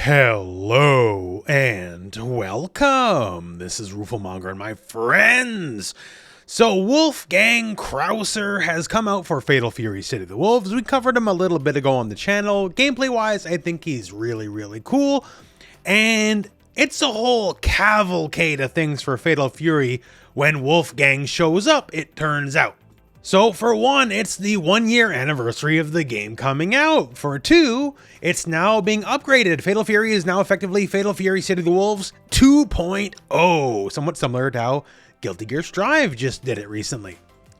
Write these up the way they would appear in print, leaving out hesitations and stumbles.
Hello and welcome. This is Rooflemonger and my friends. So Wolfgang Krauser has come out for Fatal Fury City of the Wolves. We covered him a little bit ago on the channel. Gameplay wise, I think he's really cool. And it's a whole cavalcade of things for Fatal Fury when Wolfgang shows up, it turns out. So for one, it's the 1-year anniversary of the game coming out. For two, it's now being upgraded. Fatal Fury is now effectively Fatal Fury City of the Wolves 2.0, somewhat similar to how Guilty Gear Strive just did it recently.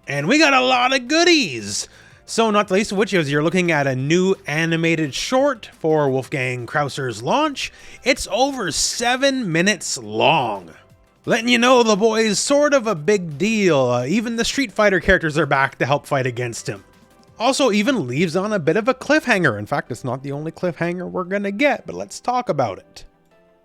And we got a lot of goodies. So not the least of which is you're looking at a new animated short for Wolfgang Krauser's launch. It's over 7 minutes long. Letting you know the boy is sort of a big deal. Even the Street Fighter characters are back to help fight against him. Also even leaves on a bit of a cliffhanger. In fact, it's not the only cliffhanger we're gonna get, but let's talk about it.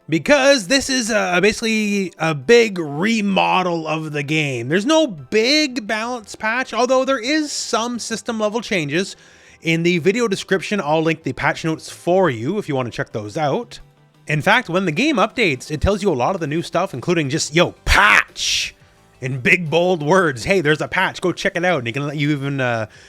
Because this is basically a big remodel of the game. There's no big balance patch, although there is some system level changes. In the video description, I'll link the patch notes for you if you want to check those out. In fact, when the game updates, it tells you a lot of the new stuff, including just, yo, patch! In big, bold words. Hey, there's a patch, go check it out. And it can let you even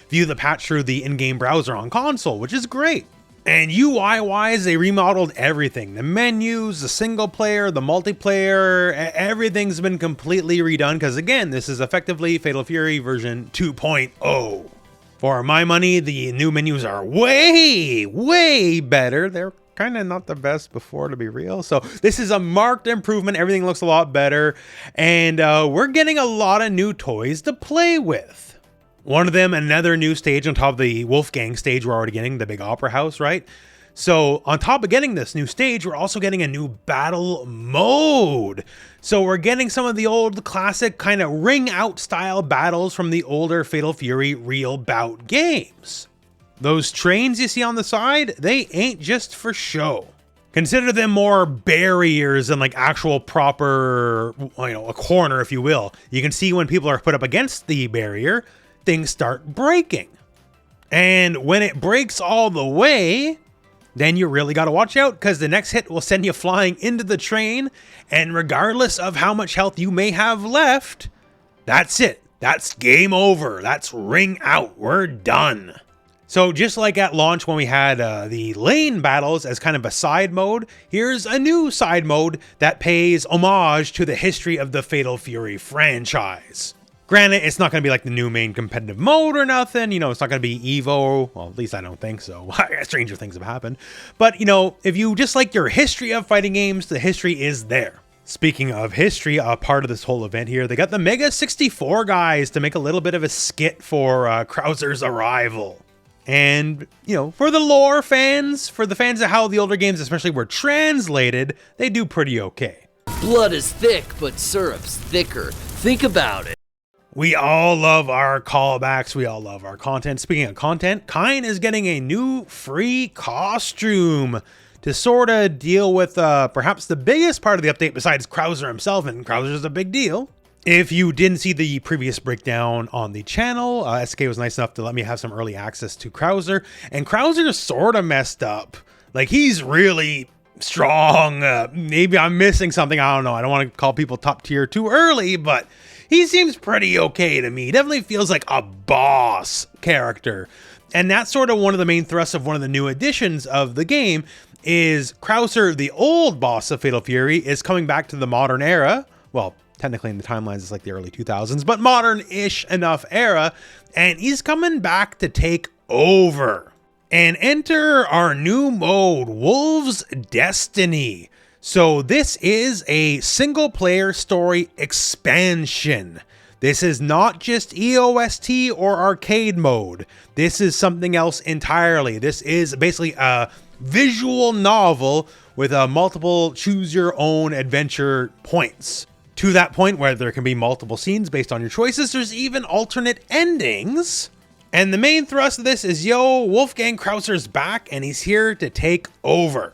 view the patch through the in-game browser on console, which is great. And UI-wise, they remodeled everything. The menus, the single player, the multiplayer, everything's been completely redone. Because again, this is effectively Fatal Fury version 2.0. For my money, the new menus are way better. They're kind of not the best before, to be real. So this is a marked improvement. Everything looks a lot better. And we're getting a lot of new toys to play with. One of them, another new stage on top of the Wolfgang stage we're already getting, the big opera house, right? So on top of getting this new stage, we're also getting a new battle mode. So we're getting some of the old classic kind of ring out style battles from the older Fatal Fury real bout games. Those trains you see on the side, they ain't just for show. Consider them more barriers than like actual proper, a corner, if you will. You can see when people are put up against the barrier, things start breaking. And when it breaks all the way, then you really got to watch out, because the next hit will send you flying into the train. And regardless of how much health you may have left, that's it. That's game over. That's ring out. We're done. So just like at launch when we had the lane battles as kind of a side mode, here's a new side mode that pays homage to the history of the Fatal Fury franchise. Granted, it's not going to be like the new main competitive mode or nothing. It's not going to be Evo. Well, at least I don't think so. Stranger things have happened. But, if you just like your history of fighting games, the history is there. Speaking of history, a part of this whole event here, they got the Mega 64 guys to make a little bit of a skit for Krauser's arrival. And, for the lore fans, for the fans of how the older games especially were translated, they do pretty okay. Blood is thick, but syrup's thicker. Think about it. We all love our callbacks. We all love our content. Speaking of content, Kine is getting a new free costume to sort of deal with perhaps the biggest part of the update besides Krauser himself, and Krauser's a big deal. If you didn't see the previous breakdown on the channel, SK was nice enough to let me have some early access to Krauser, and Krauser sort of messed up. Like, he's really strong. Maybe I'm missing something. I don't know. I don't want to call people top tier too early, but he seems pretty okay to me. He definitely feels like a boss character. And that's sort of one of the main thrusts of one of the new additions of the game is Krauser, the old boss of Fatal Fury, is coming back to the modern era. Well, technically in the timelines, it's like the early 2000s, but modern-ish enough era. And he's coming back to take over. And enter our new mode, Wolves Destiny. So this is a single player story expansion. This is not just EOST or arcade mode. This is something else entirely. This is basically a visual novel with a multiple choose your own adventure points. To that point where there can be multiple scenes based on your choices, there's even alternate endings. And the main thrust of this is, Wolfgang Krauser's back and he's here to take over.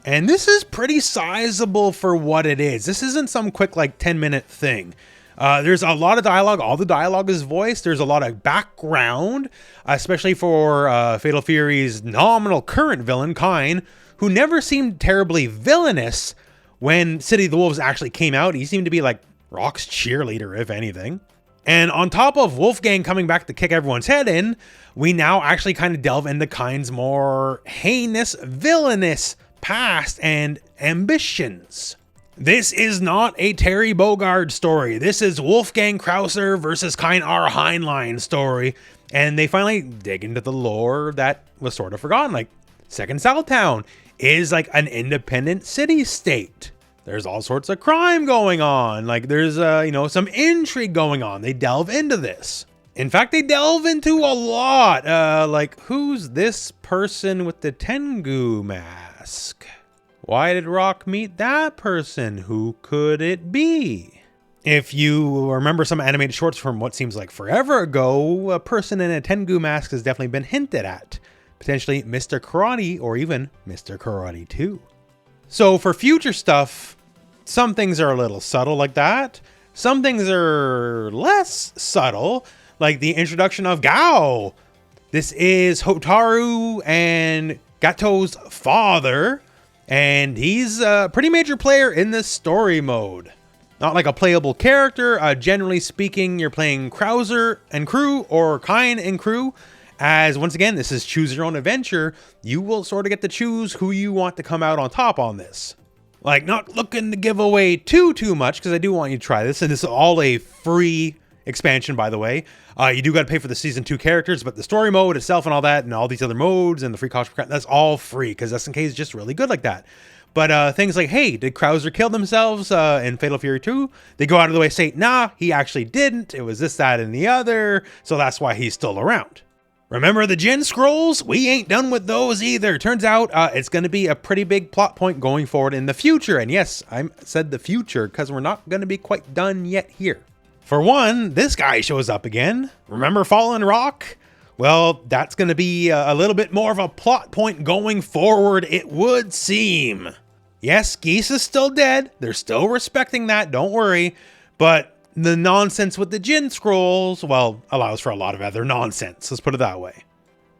And this is pretty sizable for what it is. This isn't some quick 10-minute thing. There's a lot of dialogue. All the dialogue is voiced. There's a lot of background, especially for Fatal Fury's nominal current villain, Kine, who never seemed terribly villainous when City of the Wolves actually came out. He seemed to be like Rock's cheerleader, if anything. And on top of Wolfgang coming back to kick everyone's head in, we now actually kind of delve into Kind's more heinous, villainous past and ambitions. This is not a Terry Bogard story. This is Wolfgang Krauser versus Kind R. Heinlein story. And they finally dig into the lore that was sort of forgotten. Like, Second Southtown is like an independent city-state. There's all sorts of crime going on. Like, there's, some intrigue going on. They delve into this. In fact, they delve into a lot. Like, who's this person with the Tengu mask? Why did Rock meet that person? Who could it be? If you remember some animated shorts from what seems like forever ago, a person in a Tengu mask has definitely been hinted at. Potentially Mr. Karate or even Mr. Karate 2. So for future stuff, some things are a little subtle like that. Some things are less subtle, like the introduction of Gao. This is Hotaru and Gato's father, and he's a pretty major player in this story mode. Not like a playable character. Generally speaking, you're playing Krauser and crew or Kind and crew. As once again, this is choose your own adventure. You will sort of get to choose who you want to come out on top on this. Like, not looking to give away too much, because I do want you to try this. And this is all a free expansion, by the way. You do got to pay for the season 2 characters, but the story mode itself and all that, and all these other modes and the free costume, that's all free, because SNK is just really good like that. But things like, hey, did Krauser kill themselves in Fatal Fury 2? They go out of the way to say, nah, he actually didn't. It was this, that, and the other. So that's why he's still around. Remember the Jin Scrolls? We ain't done with those either. Turns out it's going to be a pretty big plot point going forward in the future. And yes, I said the future because we're not going to be quite done yet here. For one, this guy shows up again. Remember Fallen Rock? Well, that's going to be a little bit more of a plot point going forward, it would seem. Yes, Geese is still dead. They're still respecting that, don't worry. But the nonsense with the Jin Scrolls, well, allows for a lot of other nonsense. Let's put it that way.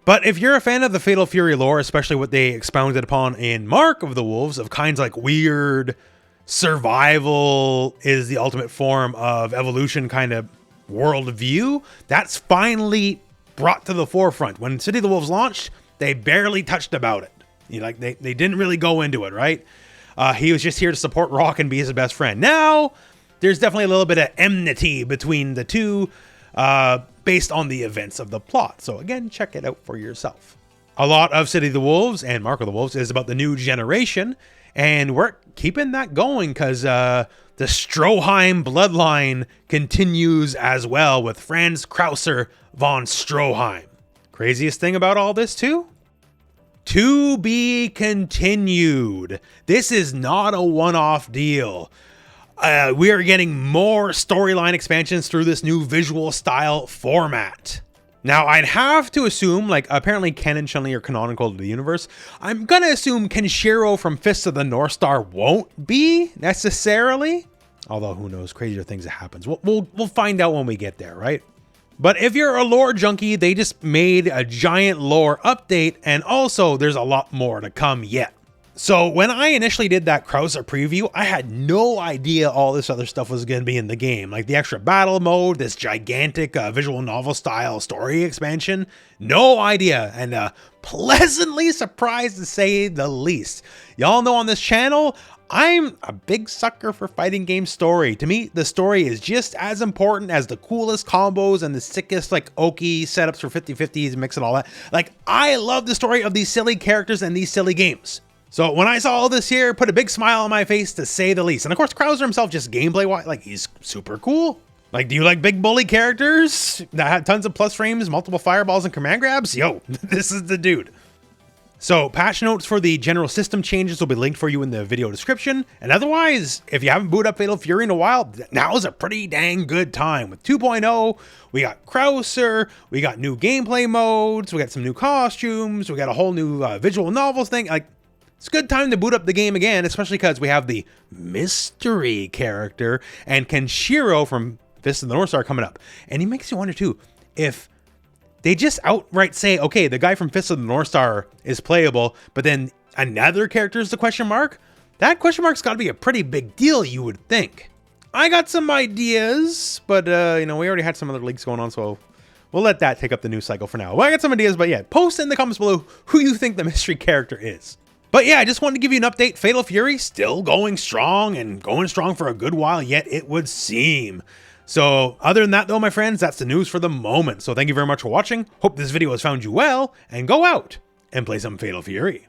But if you're a fan of the Fatal Fury lore, especially what they expounded upon in Mark of the Wolves, of Kind's like weird survival is the ultimate form of evolution kind of worldview, that's finally brought to the forefront. When City of the Wolves launched, they barely touched about it. They didn't really go into it, right? He was just here to support Rock and be his best friend. Now, there's definitely a little bit of enmity between the two based on the events of the plot. So again, check it out for yourself. A lot of City of the Wolves and Mark of the Wolves is about the new generation, and we're keeping that going because the Stroheim bloodline continues as well with Franz Krauser von Stroheim. Craziest thing about all this too? To be continued. This is not a one-off deal. We are getting more storyline expansions through this new visual style format. Now, I'd have to assume, like, apparently Ken and Chun-Li are canonical to the universe. I'm gonna assume Kenshiro from Fists of the North Star won't be, necessarily. Although, who knows, crazier things that happens. We'll find out when we get there, right? But if you're a lore junkie, they just made a giant lore update, and also there's a lot more to come yet. So when I initially did that Krauser preview, I had no idea all this other stuff was going to be in the game. Like the extra battle mode, this gigantic visual novel style story expansion. No idea, and pleasantly surprised to say the least. Y'all know on this channel, I'm a big sucker for fighting game story. To me, the story is just as important as the coolest combos and the sickest like Oki setups for 50-50s, mix and all that. Like, I love the story of these silly characters and these silly games. So when I saw all this here, put a big smile on my face to say the least. And of course, Krauser himself, just gameplay-wise, like, he's super cool. Like, do you like big bully characters that have tons of plus frames, multiple fireballs, and command grabs? Yo, this is the dude. So patch notes for the general system changes will be linked for you in the video description. And otherwise, if you haven't booted up Fatal Fury in a while, now is a pretty dang good time. With 2.0, we got Krauser, we got new gameplay modes, we got some new costumes, we got a whole new visual novels thing. Like, it's a good time to boot up the game again, especially because we have the mystery character and Kenshiro from Fist of the North Star coming up. And he makes you wonder too, if they just outright say, okay, the guy from Fist of the North Star is playable, but then Another character is the question mark. That question mark's got to be a pretty big deal, you would think. I got some ideas, but we already had some other leaks going on, so we'll let that take up the news cycle for now. Well, I got some ideas, but yeah, post in the comments below who you think the mystery character is. But yeah, I just wanted to give you an update. Fatal Fury still going strong, and going strong for a good while yet, it would seem. So other than that though, my friends, that's the news for the moment. So thank you very much for watching. Hope this video has found you well, and go out and play some Fatal Fury.